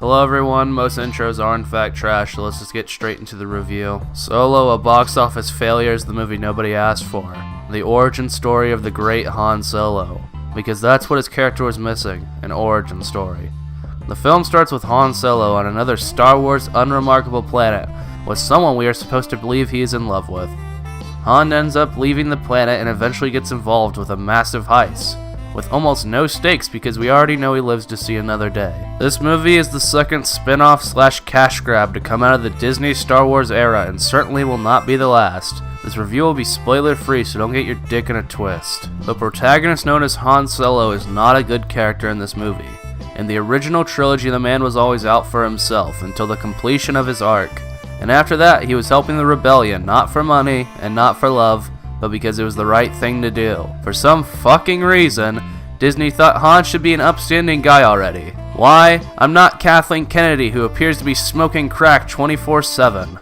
Hello everyone, most intros are in fact trash, so let's just get straight into the review. Solo, a box office failure, is the movie nobody asked for. The origin story of the great Han Solo. Because that's what his character was missing, an origin story. The film starts with Han Solo on another Star Wars unremarkable planet, with someone we are supposed to believe he is in love with. Han ends up leaving the planet and eventually gets involved with a massive heist, with almost no stakes because we already know he lives to see another day. This movie is the second spin-off / cash grab to come out of the Disney Star Wars era and certainly will not be the last. This review will be spoiler free, so don't get your dick in a twist. The protagonist known as Han Solo is not a good character in this movie. In the original trilogy, the man was always out for himself until the completion of his arc. And after that, he was helping the rebellion, not for money and not for love, but because it was the right thing to do. For some fucking reason, Disney thought Han should be an upstanding guy already. Why? I'm not Kathleen Kennedy, who appears to be smoking crack 24/7.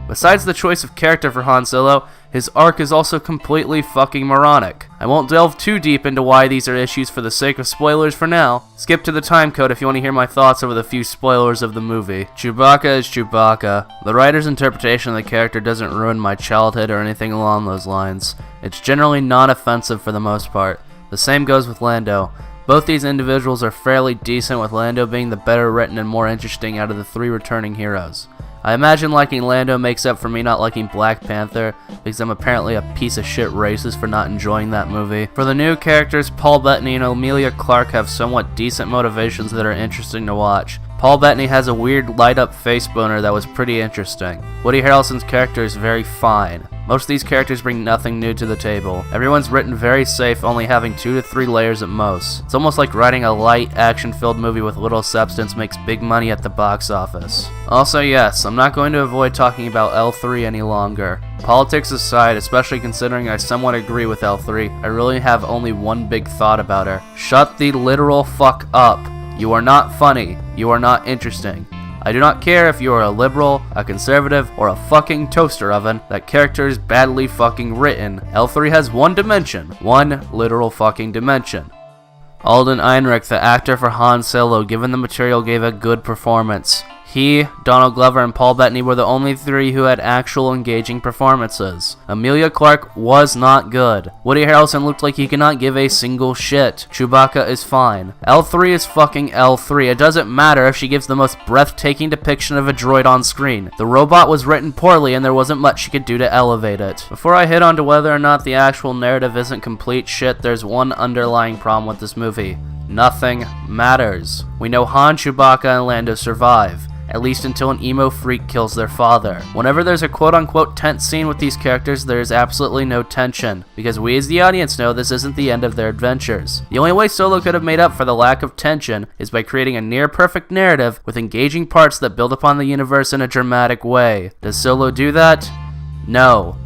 Besides the choice of character for Han Solo, his arc is also completely fucking moronic. I won't delve too deep into why these are issues for the sake of spoilers for now. Skip to the time code if you want to hear my thoughts over the few spoilers of the movie. Chewbacca is Chewbacca. The writer's interpretation of the character doesn't ruin my childhood or anything along those lines. It's generally non-offensive for the most part. The same goes with Lando. Both these individuals are fairly decent, with Lando being the better written and more interesting out of the three returning heroes. I imagine liking Lando makes up for me not liking Black Panther, because I'm apparently a piece of shit racist for not enjoying that movie. For the new characters, Paul Bettany and Emilia Clarke have somewhat decent motivations that are interesting to watch. Paul Bettany has a weird light-up face boner that was pretty interesting. Woody Harrelson's character is very fine. Most of these characters bring nothing new to the table. Everyone's written very safe, only having 2 to 3 layers at most. It's almost like writing a light, action-filled movie with little substance makes big money at the box office. Also, yes, I'm not going to avoid talking about L3 any longer. Politics aside, especially considering I somewhat agree with L3, I really have only one big thought about her. Shut the literal fuck up. You are not funny. You are not interesting. I do not care if you are a liberal, a conservative, or a fucking toaster oven. That character is badly fucking written. L3 has one dimension. One literal fucking dimension. Alden Ehrenreich, the actor for Han Solo, given the material, gave a good performance. He, Donald Glover, and Paul Bettany were the only 3 who had actual engaging performances. Emilia Clarke was not good. Woody Harrelson looked like he could not give a single shit. Chewbacca is fine. L3 is fucking L3. It doesn't matter if she gives the most breathtaking depiction of a droid on screen. The robot was written poorly and there wasn't much she could do to elevate it. Before I hit on to whether or not the actual narrative isn't complete shit, there's one underlying problem with this movie. Nothing matters. We know Han, Chewbacca, and Lando survive. At least until an emo freak kills their father. Whenever there's a quote-unquote tense scene with these characters, there is absolutely no tension, because we as the audience know this isn't the end of their adventures. The only way Solo could have made up for the lack of tension is by creating a near-perfect narrative with engaging parts that build upon the universe in a dramatic way. Does Solo do that? No.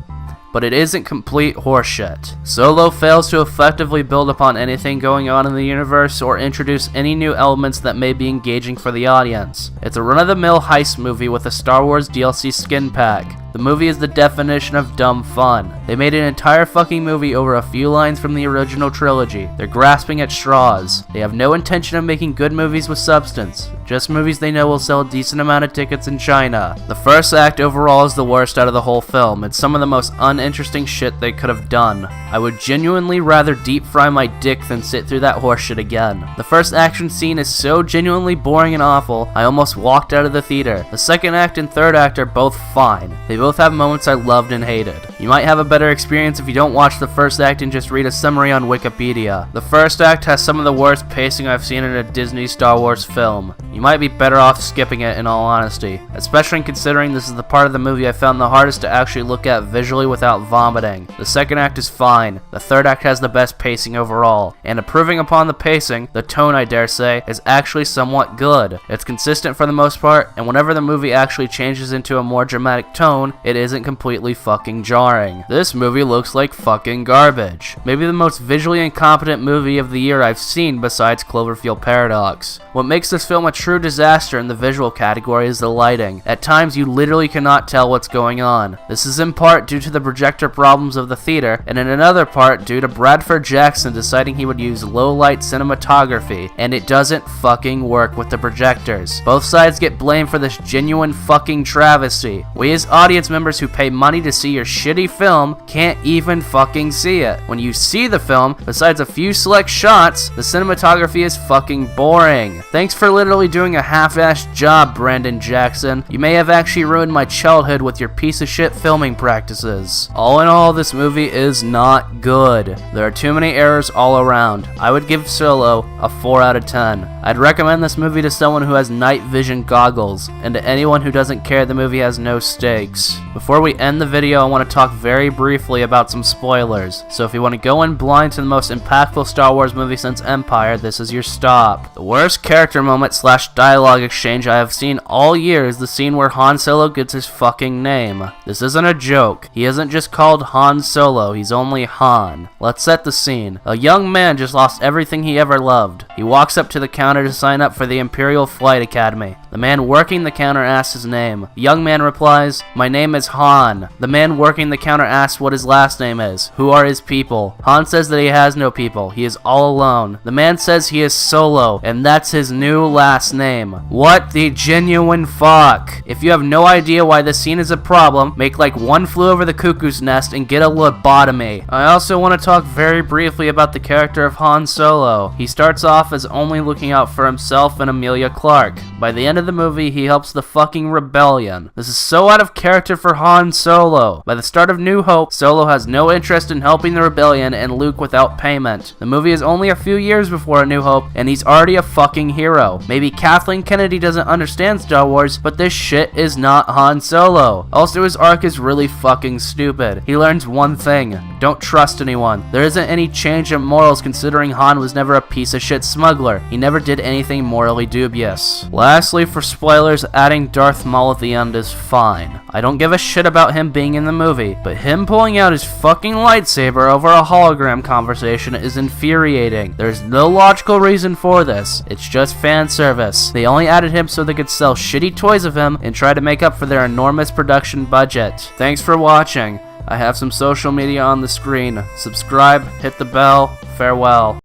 But it isn't complete horseshit. Solo fails to effectively build upon anything going on in the universe or introduce any new elements that may be engaging for the audience. It's a run-of-the-mill heist movie with a Star Wars DLC skin pack. The movie is the definition of dumb fun. They made an entire fucking movie over a few lines from the original trilogy. They're grasping at straws. They have no intention of making good movies with substance. Just movies they know will sell a decent amount of tickets in China. The first act overall is the worst out of the whole film. It's some of the most uninteresting shit they could have done. I would genuinely rather deep fry my dick than sit through that horseshit again. The first action scene is so genuinely boring and awful, I almost walked out of the theater. The second act and third act are both fine. They both have moments I loved and hated. You might have a better experience if you don't watch the first act and just read a summary on Wikipedia. The first act has some of the worst pacing I've seen in a Disney Star Wars film. You might be better off skipping it in all honesty, especially considering this is the part of the movie I found the hardest to actually look at visually without vomiting. The second act is fine. The third act has the best pacing overall, and improving upon the pacing, the tone I dare say, is actually somewhat good. It's consistent for the most part, and whenever the movie actually changes into a more dramatic tone, it isn't completely fucking jarring. This movie looks like fucking garbage. Maybe the most visually incompetent movie of the year I've seen besides Cloverfield Paradox. What makes this film a true disaster in the visual category is the lighting. At times you literally cannot tell what's going on. This is in part due to the projector problems of the theater, and in another part due to Bradford Jackson deciding he would use low-light cinematography, and it doesn't fucking work with the projectors. Both sides get blamed for this genuine fucking travesty. We as audience members who pay money to see your shitty film can't even fucking see it. When you see the film, besides a few select shots, the cinematography is fucking boring. Thanks for literally doing a half-assed job, Brandon Jackson. You may have actually ruined my childhood with your piece of shit filming practices. All in all, this movie is not good. There are too many errors all around. I would give Solo a 4 out of 10. I'd recommend this movie to someone who has night vision goggles, and to anyone who doesn't care the movie has no stakes. Before we end the video, I want to talk very briefly about some spoilers, so if you want to go in blind to the most impactful Star Wars movie since Empire, this is your stop. The worst character moment / dialogue exchange I have seen all year is the scene where Han Solo gets his fucking name. This isn't a joke. He isn't just called Han Solo, he's only Han. Let's set the scene. A young man just lost everything he ever loved. He walks up to the counter to sign up for the Imperial Flight Academy. The man working the counter asks his name. The young man replies, "My name is Han." The man working the counter asks what his last name is. Who are his people? Han says that he has no people. He is all alone. The man says he is Solo, and that's his new last name. What the genuine fuck? If you have no idea why this scene is a problem, make like One Flew Over the Cuckoo's Nest and get a lobotomy. I also want to talk very briefly about the character of Han Solo. He starts off as only looking out for himself and Emilia Clarke. By the end of the movie, he helps the fucking rebellion. This is so out of character for Han Solo. By the start of New Hope, Solo has no interest in helping the rebellion and Luke without payment. The movie is only a few years before A New Hope, and he's already a fucking hero. Maybe Kathleen Kennedy doesn't understand Star Wars, but this shit is not Han Solo. Also, his arc is really fucking stupid. He learns one thing: don't trust anyone. There isn't any change in morals considering Han was never a piece of shit smuggler. He never did anything morally dubious. Lastly, for spoilers, adding Darth Maul at the end is fine. I don't give a shit about him being in the movie, but him pulling out his fucking lightsaber over a hologram conversation is infuriating. There's no logical reason for this. It's just fan service. They only added him so they could sell shitty toys of him and try to make up for their enormous production budget. Thanks for watching. I have some social media on the screen. Subscribe, hit the bell, farewell.